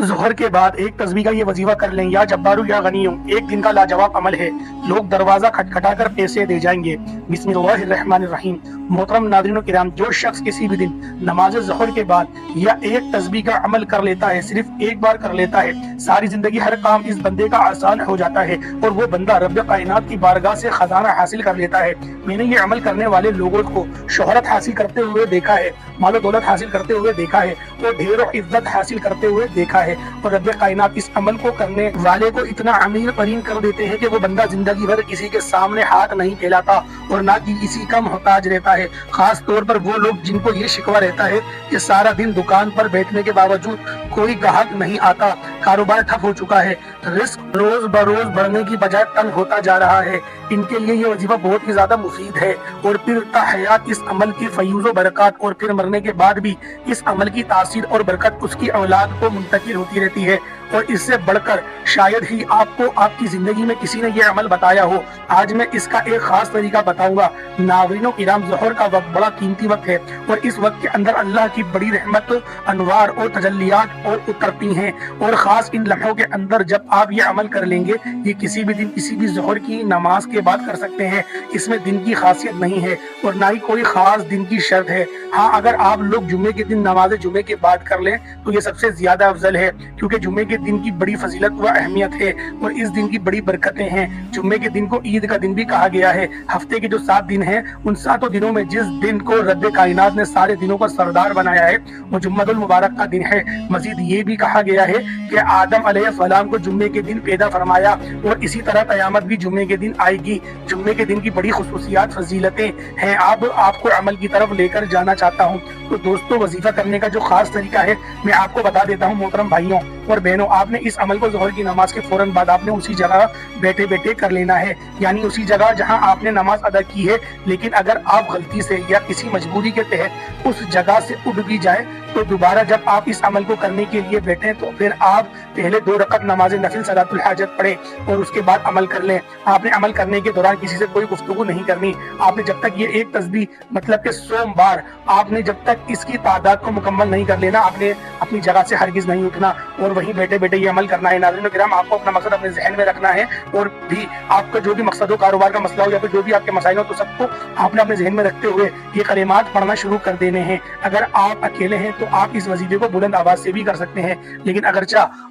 ज़ोहर के बाद एक तस्बीह का ये वजीफा कर लें, या जब्बारू या गनीयुम, एक दिन का लाजवाब अमल है। लोग दरवाजा खटखटा कर पैसे दे जाएंगे। बिस्मिल्लाहिर्रहमानिर्रहीम। मोहतरम नाज़रीन किराम, जो शख्स किसी भी दिन नमाज ज़ोहर के बाद या एक तस्बीह का अमल कर लेता है, सिर्फ एक बार कर लेता है, सारी जिंदगी हर काम इस बंदे का आसान हो जाता है और वो बंदा रब कायनात की बारगाह से खजाना हासिल कर लेता है। मैंने ये अमल करने वाले लोगों को शोहरत हासिल करते हुए देखा है, मालो दौलत हासिल करते हुए देखा है, और ढेरों इज्जत हासिल करते हुए देखा है। और रब कायनात इस अमल को करने वाले को इतना अमीर तरीन कर देते हैं कि वो बंदा जिंदगी भर किसी के सामने हाथ नहीं फैलाता और ना कि किसी का मोहताज रहता है। खास तौर पर वो लोग जिनको ये शिकवा रहता है कि सारा दिन दुकान पर बैठने के बावजूद कोई ग्राहक नहीं आता, कारोबार ठप हो चुका है, रिस्क रोज बरोज बढ़ने की बजाय तंग होता जा रहा है, इनके लिए ये वजीफा बहुत ही ज्यादा मुफीद है। और फिर हयात इस अमल की फयूज़ बरकत और फिर मरने के बाद भी इस अमल की तासीर और बरकत उसकी औलाद को मुंतकिल होती रहती है। और इससे बढ़कर शायद ही आपको आपकी जिंदगी में किसी ने ये अमल बताया हो। आज मैं इसका एक खास तरीका बताऊंगा। नाज़रीनों किराम, ज़ोहर का वक्त बड़ा कीमती वक्त है और इस वक्त के अंदर अल्लाह की बड़ी रहमत, अनवार और तजल्लियात और उतरती हैं। और खास इन लम्हों के अंदर जब आप ये अमल कर लेंगे, ये किसी भी दिन किसी भी ज़ोहर की नमाज के बाद कर सकते हैं। इसमें दिन की खासियत नहीं है और ना ही कोई खास दिन की शर्त है। हाँ, अगर आप लोग जुम्मे के दिन नमाज जुम्मे के बाद कर लें तो ये सबसे ज्यादा अफजल है, क्योंकि जुम्मे के दिन की बड़ी फजीलत व अहमियत है और इस दिन की बड़ी बरकतें हैं। जुम्मे के दिन को ईद का दिन भी कहा गया है। हफ्ते के जो 7 दिन हैं, उन 7 दिनों में जिस दिन को रब कायनात ने सारे दिनों का सरदार बनाया है, वो जुम्मतुल मुबारक का दिन है। मजीद ये भी कहा गया है कि आदम अलैहिस्सलाम को जुम्मे के दिन पैदा फरमाया और इसी तरह क़यामत भी जुम्मे के दिन आएगी। जुम्मे के दिन की बड़ी खुसूसियात फजीलतें हैं। अब आपको अमल की तरफ लेकर जाना चाहता हूँ। तो दोस्तों, वजीफा करने का जो खास तरीका है मैं आपको बता देता हूँ। मोहतरम भाइयों और बहनों, आपने इस अमल को ज़ोहर की नमाज के फौरन बाद आपने उसी जगह बैठे बैठे कर लेना है, यानी उसी जगह जहां आपने नमाज अदा की है। लेकिन अगर आप गलती से या किसी मजबूरी के तहत उस जगह से उठ भी जाए तो दोबारा जब आप इस अमल को करने के लिए बैठें तो फिर आप पहले 2 रकत नमाज नफिल सलातुल हाजत पढ़ें और उसके बाद अमल कर लें। आपने अमल करने के दौरान किसी से कोई गुफ्तगू नहीं करनी। आपने जब तक ये एक तस्बीह मतलब कि 100 बार आपने जब तक इसकी तादाद को मुकम्मल नहीं कर लेना, आपने अपनी जगह से हरगिज नहीं उठना और वहीं बैठे बैठे ये अमल करना है। नाज़रीन किराम, आपको अपना मकसद अपने जहन में रखना है और भी आपका जो भी मकसद हो, कारोबार का मसला हो या फिर जो भी आपके मसाइल हो, तो सबको आपने अपने जहन में रखते हुए ये कलिमात पढ़ना शुरू कर देने हैं। अगर आप अकेले हैं तो आप इस वजीफे को बुलंद आवाज से भी कर सकते हैं, लेकिन अगर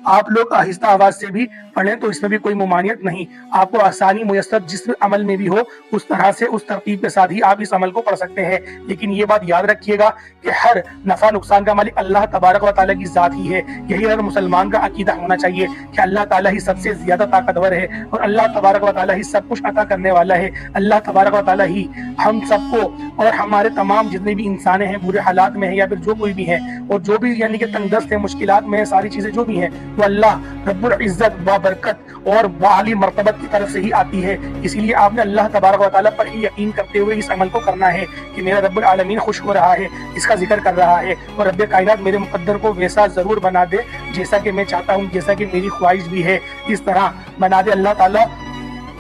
आप लोग आहिस्ता आवाज से भी पढ़ें तो इसमें भी कोई मुमानियत नहीं। आपको आसानी मुयस्सर जिस अमल में भी हो उस तरह से उस तरतीब के साथ ही आप इस अमल को पढ़ सकते हैं। लेकिन ये बात याद रखिएगा कि हर नफा नुकसान का मालिक अल्लाह तबारक व तआला की जात ही है। यही हर मुसलमान का अकीदा होना चाहिए कि अल्लाह ताला ही सबसे ज्यादा ताकतवर है और अल्लाह तबारक व तआला ही सब कुछ अता करने वाला है। अल्लाह तबारक व तआला ही हम सबको और हमारे तमाम जितने भी इंसान हैं, बुरे हालात में है या फिर जो कोई भी है और जो भी यानी कि तंगदस्त है, मुश्किलात में है, सारी चीजें जो भी हैं वो अल्लाह रब्बुल इज्जत व बरकत और वाली मर्तबत की तरफ से ही आती है। इसीलिए आपने अल्लाह तबारक व तआला पर ही यकीन करते हुए इस अमल को करना है कि मेरा रब्बुल आलमीन खुश हो रहा है, इसका जिक्र कर रहा है और रब्बे कायनात मेरे मुकद्दर को वैसा जरूर बना दे जैसा कि मैं चाहता हूँ, जैसा कि मेरी ख्वाहिश भी है, इस तरह बना दे। अल्लाह ताला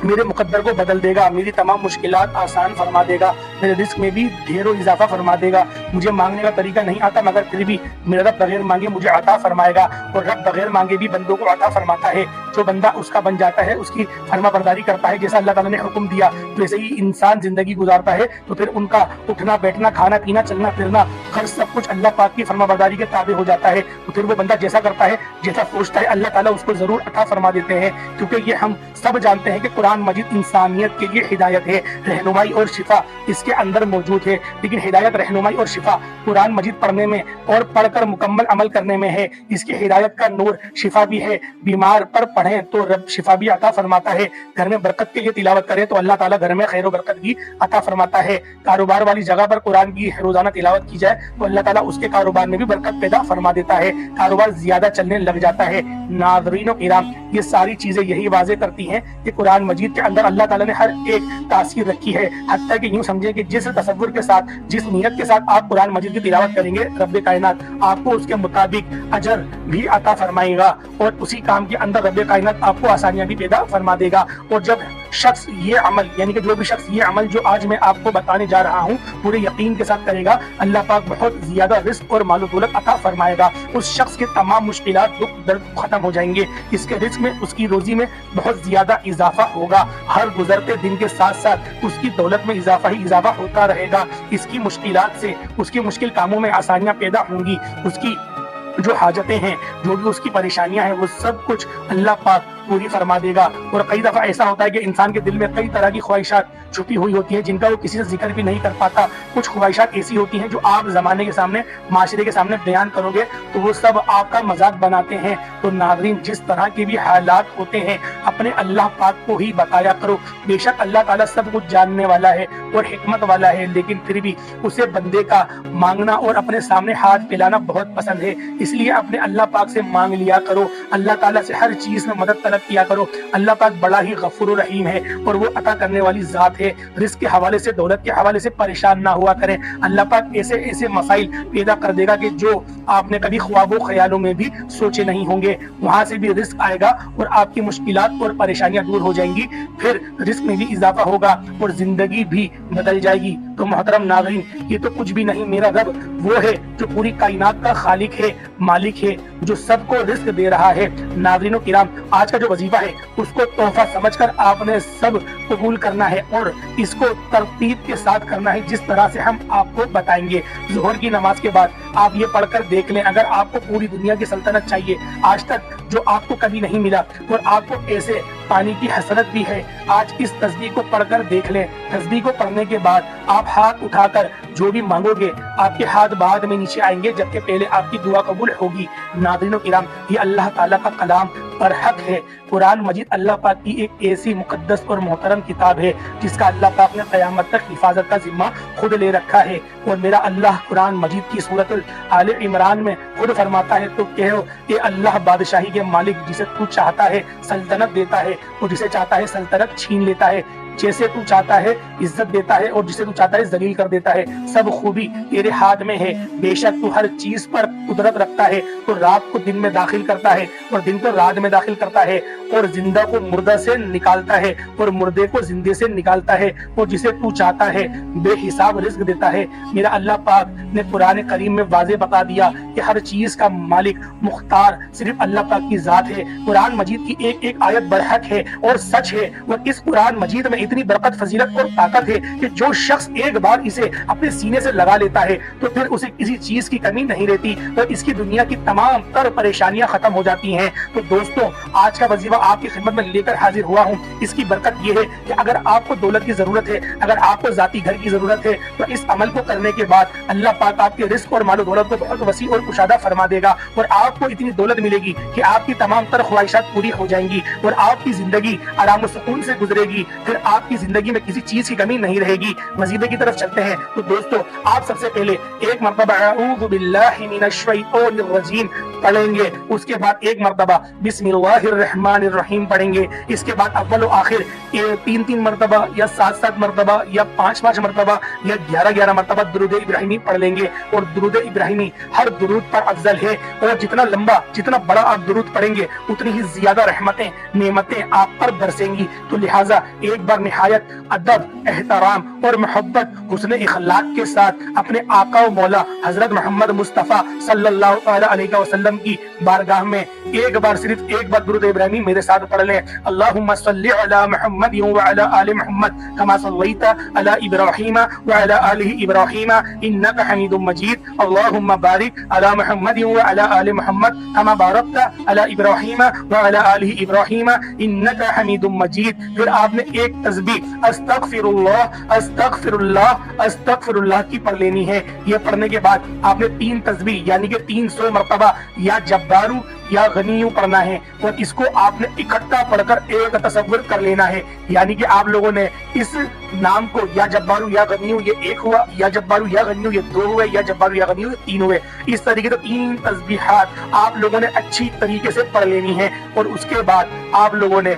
मेरे मुकद्दर को बदल देगा, मेरी तमाम मुश्किलात आसान फरमा देगा, मेरे रिस्क में भी ढेरों इजाफा फरमा देगा। मुझे मांगने का तरीका नहीं आता मगर फिर भी मेरा रब बगैर मांगे मुझे अता फरमाएगा और रब बगैर मांगे भी बंदों को अता फरमाता है। जो बंदा उसका बन जाता है, उसकी फरमा बरदारी करता है जैसा अल्लाह ताला ने हुक्म दिया, तो ऐसे ही इंसान जिंदगी गुजारता है तो फिर उनका उठना बैठना, खाना पीना, चलना फिरना, हर सब कुछ अल्लाह पाक की फरमा बरदारी के ताबे हो जाता है। तो फिर वो बंदा जैसा करता है, जैसा सोचता है, अल्लाह ताला उसको जरूर अता फरमा देते हैं। क्योंकि ये हम सब जानते हैं कि कुरान मजीद इंसानियत के लिए हिदायत है, रहनुमाई और शिफा इसके अंदर मौजूद है। लेकिन हिदायत, रहनुमाई और शिफा कुरान मजीद पढ़ने में और पढ़कर मुकम्मल अमल करने में है। इसकी हिदायत का नूर शिफा भी है। बीमार पर पढ़ें तो रब शिफा भी अता फरमाता है। घर में बरकत के लिए तिलावत करें तो अल्लाह ताला घर में खैर व बरकत भी अता फरमाता है। कारोबार वाली जगह पर कुरान की रोजाना तिलावत की जाए तो अल्लाह ताला उसके कारोबार में भी बरकत पैदा फरमा देता है, कारोबार ज्यादा चलने लग जाता है। नाज़रीन किराम, ये सारी चीजें यही वाज़े करती हैं कि कुरान मजीद के अंदर अल्लाह ताला ने हर एक तासीर रखी है। हत्ता कि यूं समझे कि जिस तसव्वुर के साथ, जिस नीयत के साथ आप कुरान मजीद की तिलावत करेंगे, रब्बे कायनात आपको उसके मुताबिक अजर भी अता फरमाएगा और उसी काम के अंदर रब्बे कायनात आपको आसानियां भी पैदा फरमा देगा। और जब शख्स ये अमल यानी कि जो भी शख्स ये अमल जो आज मैं आपको बताने जा रहा हूँ पूरे यकीन के साथ करेगा, अल्लाह पाक बहुत ज्यादा रिस्क और मालो दौलत अता फरमाएगा। उस शख्स के तमाम मुश्किलात दुख दर्द खत्म हो जाएंगे। इसके रिस्क में, उसकी रोजी में बहुत ज्यादा इजाफा होगा। हर गुजरते दिन के साथ साथ उसकी दौलत में इजाफा ही इजाफा होता रहेगा। इसकी मुश्किलात से, उसके मुश्किल कामों में आसानियां पैदा होंगी। उसकी जो हाजतें हैं, जो भी उसकी परेशानियां हैं, वो सब कुछ अल्लाह पाक पूरी फरमा देगा। और कई दफा ऐसा होता है कि इंसान के दिल में कई तरह की ख्वाहिशात छुपी हुई होती हैं जिनका वो किसी से जिक्र भी नहीं कर पाता। कुछ ख्वाहिशात ऐसी होती हैं जो आप जमाने के सामने, माशरे के सामने बयान करोगे तो वो सब आपका मजाक बनाते हैं। तो नाज़रीन, जिस तरह के भी हालात होते हैं अपने अल्लाह पाक को ही बताया करो। बेशक अल्लाह ताला सब कुछ जानने वाला है और हिकमत वाला है, लेकिन फिर भी उसे बंदे का मांगना और अपने सामने हाथ फैलाना बहुत पसंद है। इसलिए अपने अल्लाह पाक से मांग लिया करो, अल्लाह ताला से हर चीज में मदद तलब किया करो। अल्लाह पाक बड़ा ही गफूर रहीम है और वो अता करने वाली जात है। रिस्क के हवाले से, दौलत के हवाले से परेशान ना हुआ करें। अल्लाह पाक ऐसे ऐसे मसाइल पैदा कर देगा कि जो आपने कभी ख्वाबों ख्यालों में भी सोचे नहीं होंगे। वहां से भी रिस्क आएगा और आपकी मुश्किलात और परेशानियां दूर हो जाएंगी। फिर रिस्क में भी इजाफा होगा और जिंदगी भी बदल जाएगी। तो मोहतरम नाज़रीन, ये तो कुछ भी नहीं, मेरा रब वो है जो पूरी कायनात का खालिक है, मालिक है, जो सबको रिस्क दे रहा है। नाज़रीनों किराम, आज का जो वजीफा है उसको तोहफा समझकर आपने सब कबूल करना है और इसको तरतीब के साथ करना है जिस तरह से हम आपको बताएंगे। ज़ोहर की नमाज के बाद आप ये पढ़कर देख लें। अगर आपको पूरी दुनिया की सल्तनत चाहिए, आज तक जो आपको कभी नहीं मिला, और आपको ऐसे पानी की हसरत भी है, आज इस तस्बीह को पढ़कर देख लें। तस्बीह को पढ़ने के बाद आप हाथ उठाकर जो भी मांगोगे, आपके हाथ बाद में नीचे आएंगे, जबकि पहले आपकी दुआ कबूल होगी। नाज़रीनों किराम, ये अल्लाह ताला का कलाम पर हक है। कुरान मजीद अल्लाह पाक की एक ऐसी मुकद्दस और मोहतरम किताब है जिसका अल्लाह पाक ने क़यामत तक हिफाजत का जिम्मा खुद ले रखा है। और मेरा अल्लाह कुरान मजीद की सूरत आले इमरान में खुद फरमाता है, तो कहो कि अल्लाह बादशाही के मालिक, जिसे तू चाहता है सल्तनत देता है और जिसे चाहता है सल्तनत छीन लेता है। जैसे तू चाहता है इज्जत देता है और जिसे तू चाहता है जलील कर देता है। सब खूबी तेरे हाथ में है। बेशक तू हर चीज पर कुदरत रखता है। तो रात को दिन में दाखिल करता है और दिन को रात में दाखिल करता है, और जिंदा को मुर्दा से निकालता है और मुर्दे को जिंदे से निकालता है, और जिसे तू चाहता है बेहिसाब रिज्क देता है। मेरा अल्लाह पाक ने कुरान करीम में वाज़े बता दिया कि हर चीज का मालिक मुख्तार सिर्फ अल्लाह पाक की जात है। कुरान मजीद की एक एक आयत बरहक है और सच है। और इस कुरान मजीद में इतनी बरकत, फजीलत और ताकत है कि जो शख्स एक बार इसे अपने सीने से लगा लेता है तो फिर उसे किसी चीज की कमी नहीं रहती और इसकी दुनिया की तमाम तर परेशानियां खत्म हो जाती हैं। तो दोस्तों, आज का वजीफा आपकी खिदमत में लेकर हाजिर हुआ हूँ। इसकी बरकत ये है कि अगर आपको दौलत की जरूरत है, अगर आपको जाती घर की जरूरत है, तो इस अमल को करने के बाद अल्लाह पाक आपके रिस्क और मालो दौलत को बहुत वसी और कुशादा फरमा देगा और आपको इतनी दौलत मिलेगी कि आपकी तमाम तर ख्वाहिशात पूरी हो जाएंगी और आपकी जिंदगी आराम और सुकून से गुजरेगी। फिर आपकी जिंदगी में किसी चीज की कमी नहीं रहेगी। वजीफे की तरफ चलते हैं। तो दोस्तों, आप सबसे पहले एक मरतबा अऊज़ु बिल्लाहि मिनश शैतानिर रजीम पढ़ेंगे, उसके बाद एक मरतबा बिस्मिल्लाहिर रहमानिर रहीम पढ़ेंगे। इसके बाद अव्वल और आखिर 3-3 मरतबा या 7-7 मरतबा या 5-5 मरतबा या 11-11 मरतबा दुरूद इब्राहिमी पढ़ लेंगे। और दुरूद इब्राहिमी हर दुरूद पर अफजल है और जितना लंबा, जितना बड़ा आप दुरूद पढ़ेंगे उतनी ही ज्यादा रहमतें, नेमतें आप पर बरसेंगी। तो लिहाजा एक बार निहायत अदब, एहतराम और मोहब्बत, हुस्न इखलाक के साथ अपने आका व मौला हजरत मोहम्मद मुस्तफ़ा सल्लल्लाहु अलैहि वसल्लम की बारगाह में एक बार, सिर्फ एक बार दुरूद इब्राहिमी मेरे साथ पढ़ लें। अल्लाहुम्मा सल्लि अला मुहम्मद व अला आलि मुहम्मद कमा सल्लैता अला इब्राहीम व अला आलि इब्राहीम इन्नका हमीदुम मजीद। अल्लाहुम्मा बारिक अला मुहम्मद व अला आलि मुहम्मद कमा बारकता अला इब्राहीम व अला आलि इब्राहीम इन्नका हमीदुम मजीद। फिर आपने एक तस्बीह अस्तगफिरुल्लाह अस्तगफिरुल्लाह अस्तगफिरुल्लाह की पढ़ लेनी है। ये पढ़ने के बाद आपने 3 तस्बीह यानी कि 300 मरतबा या जब्बारू या गनीयू पढ़ना है और इसको आपने इकट्ठा पढ़कर एक तसव्वुर कर लेना है। यानी कि आप लोगों ने इस नाम को या जब्बारू या गनीयू ये 1 हुआ, या जब्बारू या गनीयू ये 2 हुए, या जब्बारू या गनीयू 3 हुए। इस तरीके से 3 तस्बीहात आप लोगों ने अच्छी तरीके से पढ़ लेनी है। और उसके बाद आप लोगों ने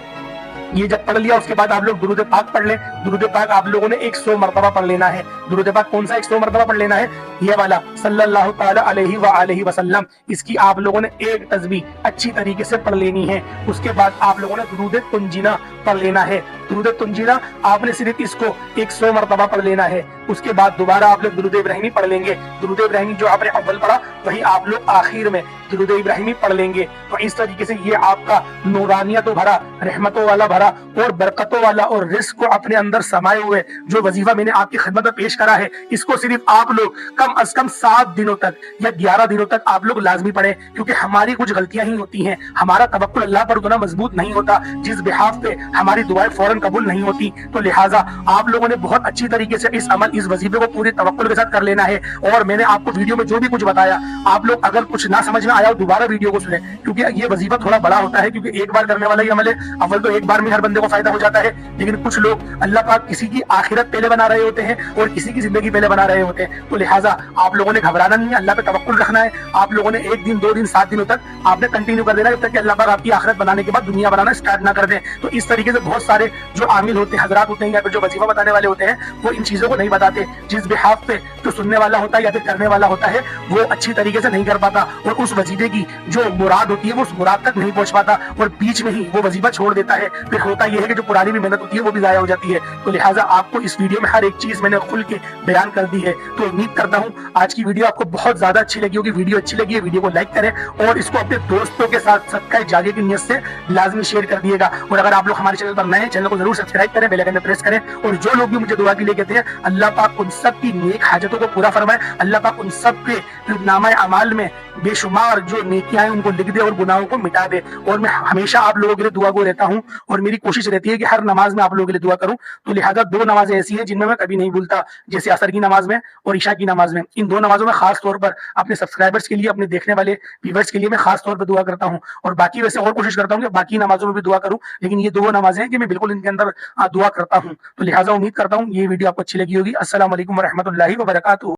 ये जब पढ़ लिया, उसके बाद आप लोग दुरूद पाक पढ़ लें। درود پاک آپ لوگوں نے 100 مرتبہ پڑھ لینا ہے۔ درود پاک کون سا 100 مرتبہ پڑھ لینا ہے؟ یہ والا صلی اللہ تعالی علیہ وآلہ وسلم۔ اس کی آپ لوگوں نے ایک تسبیح اچھی طریقے سے پڑھ لینی ہے۔ اس کے بعد آپ لوگوں نے درود تنجینا پڑھ لینا ہے۔ درود تنجینا آپ نے صرف اس کو 100 مرتبہ پڑھ لینا ہے۔ اس کے بعد دوبارہ آپ لوگ درود ابراہیمی پڑھ لیں گے۔ درود ابراہیمی جو آپ نے اول پڑھا وہی آپ لوگ آخر میں درود ابراہیمی پڑھ لیں گے۔ تو اس طریقے سے یہ آپ کا نورانیتوں بھرا، رحمتوں والا بھرا اور برکتوں والا اور رزق کو اپنے اندر سمائے ہوئے جو وظیفہ میں نے آپ کی خدمت میں پیش کرا ہے، اس کو صرف آپ لوگ کم از کم 7 دنوں تک یا 11 دنوں تک آپ لوگ لازمی پڑھیں، کیونکہ ہماری کچھ غلطیاں ہی ہوتی ہیں، ہمارا توکل اللہ پر اتنا مضبوط نہیں ہوتا جس بحاف پہ ہماری دعائیں فوراً قبول نہیں ہوتی۔ تو لہٰذا آپ لوگوں نے بہت اچھی طریقے سے اس عمل، اس وظیفے کو پورے توکل کے ساتھ کر لینا ہے۔ اور میں نے آپ کو ویڈیو میں جو بھی کچھ بتایا، آپ لوگ اگر کچھ نہ سمجھ میں آیا ہو دوبارہ ویڈیو کو سنیں، کیونکہ یہ وظیفہ تھوڑا بڑا ہوتا ہے، کیونکہ ایک بار کرنے والا یہ عمل ہے۔ اول تو ایک بار میں ہر بندے کو فائدہ ہو جاتا ہے، لیکن کچھ لوگ اللہ پاک کسی کی آخرت پہلے بنا رہے ہوتے ہیں اور کسی کی زندگی پہلے بنا رہے ہوتے ہیں۔ تو لہٰذا آپ لوگوں نے گھبرانا نہیں ہے، اللہ پہ توکل رکھنا ہے۔ آپ لوگوں نے 1 دن 2 دن 7 دنوں تک آپ نے کنٹینیو کر دینا ہے، جب تک کہ اللہ پاک آپ کی آخرت بنانے کے بعد دنیا بنانا اسٹارٹ نہ کر دیں۔ تو اس طریقے سے بہت سارے جو عامل ہوتے ہیں، حضرات ہوتے ہیں یا پھر جو وظیفہ بتانے والے ہوتے ہیں، وہ ان چیزوں کو نہیں بتاتے۔ جس بحاف پہ جو سننے والا ہوتا ہے یا پھر کرنے والا ہوتا ہے، وہ اچھی طریقے سے نہیں کر پاتا اور اس وظیفے کی جو مراد ہوتی ہے وہ اس مراد تک نہیں پہنچ پاتا اور بیچ میں ہی وہ وظیفہ چھوڑ دیتا ہے۔ پھر ہوتا یہ ہے کہ جو پرانی بھی محنت ہوتی ہے وہ بھی ضائع ہو جاتی ہے۔ تو لہٰذا آپ کو اس ویڈیو میں ہر ایک چیز میں نے کھل کے بیان کر دی ہے۔ تو امید کرتا ہوں آج کی ویڈیو آپ کو بہت زیادہ اچھی لگی ہوگی۔ ویڈیو اچھی لگی ہے ویڈیو کو لائک کریں اور اس کو اپنے دوستوں کے ساتھ صدقہ جاریہ کی نیت سے لازمی شیئر کر دیے گا۔ اور اگر آپ لوگ ہمارے چینل پر نئے ہیں، چینل کو ضرور سبسکرائب کریں، بیل آئیکن پہ پریس کریں۔ اور جو لوگ بھی مجھے دعا کے لیے کہتے ہیں، اللہ پاک ان سب کی نیک حاجتوں کو پورا فرمائے۔ اللہ پاک ان سب کے نامہ اعمال میں بے شمار جو نیکیاں ہیں ان کو لکھ دے اور گناہوں کو مٹا دے۔ اور میں ہمیشہ آپ لوگوں کے لیے دعا گو رہتا ہوں اور میری کوشش رہتی ہے کہ ہر نماز میں آپ لوگوں کے لیے دعا کروں۔ تو لہٰذا 2 نمازیں ایسی ہیں جن میں کبھی نہیں بھولتا، جیسے عصر کی نماز میں اور عشاء کی نماز میں۔ ان 2 نمازوں میں خاص طور پر اپنے سبسکرائبرز کے لیے، اپنے دیکھنے والے ویورز کے لیے میں خاص طور پر دعا کرتا ہوں۔ اور باقی ویسے اور کوشش کرتا ہوں کہ باقی نمازوں میں بھی دعا کروں، لیکن یہ 2 نمازیں ہیں کہ میں بالکل ان کے اندر دعا کرتا ہوں۔ تو لہٰذا امید کرتا ہوں یہ ویڈیو آپ کو اچھی لگی ہوگی۔ السلام علیکم ورحمۃ اللہ وبرکاتہ۔